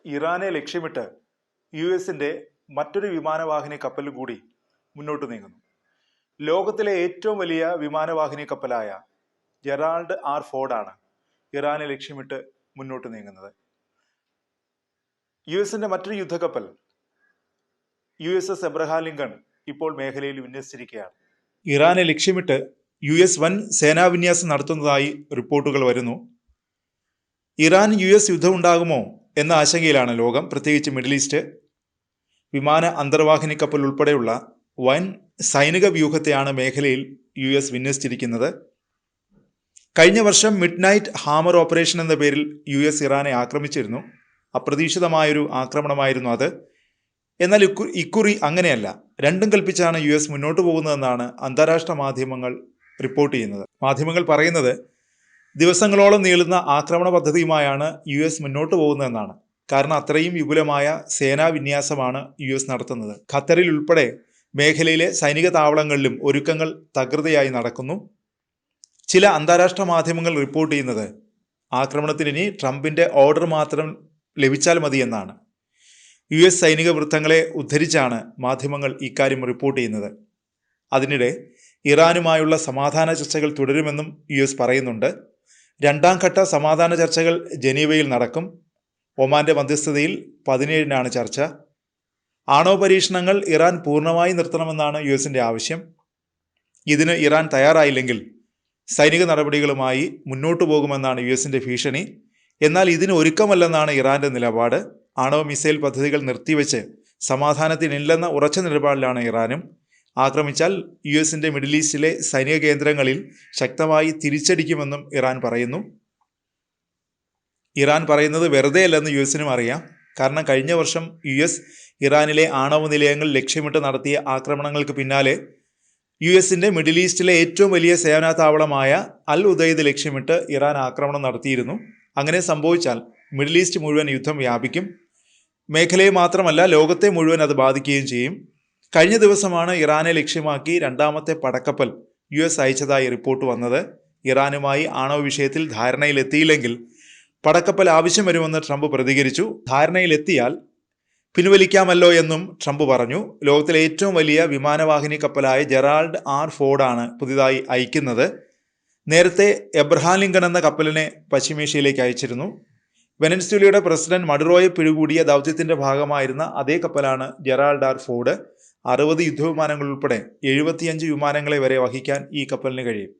ഇറാനെ ലക്ഷ്യമിട്ട് യുഎസിന്റെ മറ്റൊരു വിമാനവാഹിനി കപ്പൽ കൂടി മുന്നോട്ട് നീങ്ങുന്നു. ലോകത്തിലെ ഏറ്റവും വലിയ വിമാനവാഹിനി കപ്പലായ ജെറാൾഡ് ആർ ഫോർഡാണ് ഇറാനെ ലക്ഷ്യമിട്ട് മുന്നോട്ട് നീങ്ങുന്നത്. യുഎസിന്റെ മറ്റൊരു യുദ്ധക്കപ്പൽ USS എബ്രഹാം ലിങ്കൺ ഇപ്പോൾ മേഖലയിൽ വിന്യസിച്ചിരിക്കുകയാണ്. ഇറാനെ ലക്ഷ്യമിട്ട് US വൻ സേനാവിന്യാസം നടത്തുന്നതായി റിപ്പോർട്ടുകൾ വരുന്നു. ഇറാൻ US യുദ്ധം ഉണ്ടാകുമോ എന്ന ആശങ്കയിലാണ് ലോകം, പ്രത്യേകിച്ച് മിഡിൽ ഈസ്റ്റ്. വിമാന അന്തർവാഹിനി കപ്പൽ ഉൾപ്പെടെയുള്ള വൻ സൈനിക വ്യൂഹത്തെയാണ് മേഖലയിൽ US വിന്യസിച്ചിരിക്കുന്നത്. കഴിഞ്ഞ വർഷം മിഡ് നൈറ്റ് ഹാമർ ഓപ്പറേഷൻ എന്ന പേരിൽ US ഇറാനെ ആക്രമിച്ചിരുന്നു. അപ്രതീക്ഷിതമായൊരു ആക്രമണമായിരുന്നു അത്. എന്നാൽ ഇക്കുറി അങ്ങനെയല്ല. രണ്ടും കൽപ്പിച്ചാണ് US മുന്നോട്ട് പോകുന്നതെന്നാണ് അന്താരാഷ്ട്ര മാധ്യമങ്ങൾ റിപ്പോർട്ട് ചെയ്യുന്നത്. മാധ്യമങ്ങൾ പറയുന്നത് ദിവസങ്ങളോളം നീളുന്ന ആക്രമണ പദ്ധതിയുമായാണ് US മുന്നോട്ട് പോകുന്നതെന്നാണ്. കാരണം അത്രയും വിപുലമായ സേനാ വിന്യാസമാണ് US നടത്തുന്നത്. ഖത്തറിൽ ഉൾപ്പെടെ മേഖലയിലെ സൈനിക താവളങ്ങളിലും ഒരുക്കങ്ങൾ തകൃതിയായി നടക്കുന്നു. ചില അന്താരാഷ്ട്ര മാധ്യമങ്ങൾ റിപ്പോർട്ട് ചെയ്യുന്നത് ആക്രമണത്തിന് ഇനി ട്രംപിന്റെ ഓർഡർ മാത്രം ലഭിച്ചാൽ മതിയെന്നാണ്. US സൈനിക വൃത്തങ്ങളെ ഉദ്ധരിച്ചാണ് മാധ്യമങ്ങൾ ഇക്കാര്യം റിപ്പോർട്ട് ചെയ്യുന്നത്. അതിനിടെ ഇറാനുമായുള്ള സമാധാന ചർച്ചകൾ തുടരുമെന്നും US പറയുന്നുണ്ട്. രണ്ടാം ഘട്ട സമാധാന ചർച്ചകൾ ജനീവയിൽ നടക്കും. ഒമാന്റെ മധ്യസ്ഥതയിൽ 17-നാണ് ചർച്ച. ആണവ പരീക്ഷണങ്ങൾ ഇറാൻ പൂർണ്ണമായി നിർത്തണമെന്നാണ് USന്റെ ആവശ്യം. ഇതിന് ഇറാൻ തയ്യാറായില്ലെങ്കിൽ സൈനിക നടപടികളുമായി മുന്നോട്ടു പോകുമെന്നാണ് USന്റെ ഭീഷണി. എന്നാൽ ഇതിന് ഒരുക്കമല്ലെന്നാണ് ഇറാന്റെ നിലപാട്. ആണവ മിസൈൽ പദ്ധതികൾ നിർത്തിവെച്ച് സമാധാനത്തിനില്ലെന്ന ഉറച്ച നിലപാടിലാണ് ഇറാനും. ആക്രമിച്ചാൽ USന്റെ മിഡിൽ ഈസ്റ്റിലെ സൈനിക കേന്ദ്രങ്ങളിൽ ശക്തമായി തിരിച്ചടിക്കുമെന്നും ഇറാൻ പറയുന്നു. ഇറാൻ പറയുന്നത് വെറുതെ അല്ലെന്ന് USനും അറിയാം. കാരണം കഴിഞ്ഞ വർഷം US ഇറാനിലെ ആണവ നിലയങ്ങൾ ലക്ഷ്യമിട്ട് നടത്തിയ ആക്രമണങ്ങൾക്ക് പിന്നാലെ USന്റെ മിഡിൽ ഈസ്റ്റിലെ ഏറ്റവും വലിയ സേനാ താവളമായ അൽ ഉദൈദ് ലക്ഷ്യമിട്ട് ഇറാൻ ആക്രമണം നടത്തിയിരുന്നു. അങ്ങനെ സംഭവിച്ചാൽ മിഡിൽ ഈസ്റ്റ് മുഴുവൻ യുദ്ധം വ്യാപിക്കും. മേഖലയെ മാത്രമല്ല ലോകത്തെ മുഴുവൻ അത് ബാധിക്കുകയും ചെയ്യും. കഴിഞ്ഞ ദിവസമാണ് ഇറാനെ ലക്ഷ്യമാക്കി രണ്ടാമത്തെ പടക്കപ്പൽ US അയച്ചതായി റിപ്പോർട്ട് വന്നത്. ഇറാനുമായി ആണവ വിഷയത്തിൽ ധാരണയിലെത്തിയില്ലെങ്കിൽ പടക്കപ്പൽ ആവശ്യം വരുമെന്ന് ട്രംപ് പ്രതികരിച്ചു. ധാരണയിലെത്തിയാൽ പിൻവലിക്കാമല്ലോ എന്നും ട്രംപ് പറഞ്ഞു. ലോകത്തിലെ ഏറ്റവും വലിയ വിമാനവാഹിനി കപ്പലായ ജെറാൾഡ് ആർ ഫോർഡാണ് പുതിയതായി അയക്കുന്നത്. നേരത്തെ എബ്രഹാം ലിങ്കൺ എന്ന കപ്പലിനെ പശ്ചിമേഷ്യയിലേക്ക് അയച്ചിരുന്നു. വെനസ്വേലയുടെ പ്രസിഡന്റ് മഡുറോയെ പിടികൂടിയ ദൗത്യത്തിന്റെ ഭാഗമായിരുന്ന അതേ കപ്പലാണ് ജെറാൾഡ് ആർ ഫോർഡ്. 60 യുദ്ധവിമാനങ്ങൾ ഉൾപ്പെടെ 75 വിമാനങ്ങളെ വരെ വഹിക്കാൻ ഈ കപ്പലിന് കഴിയും.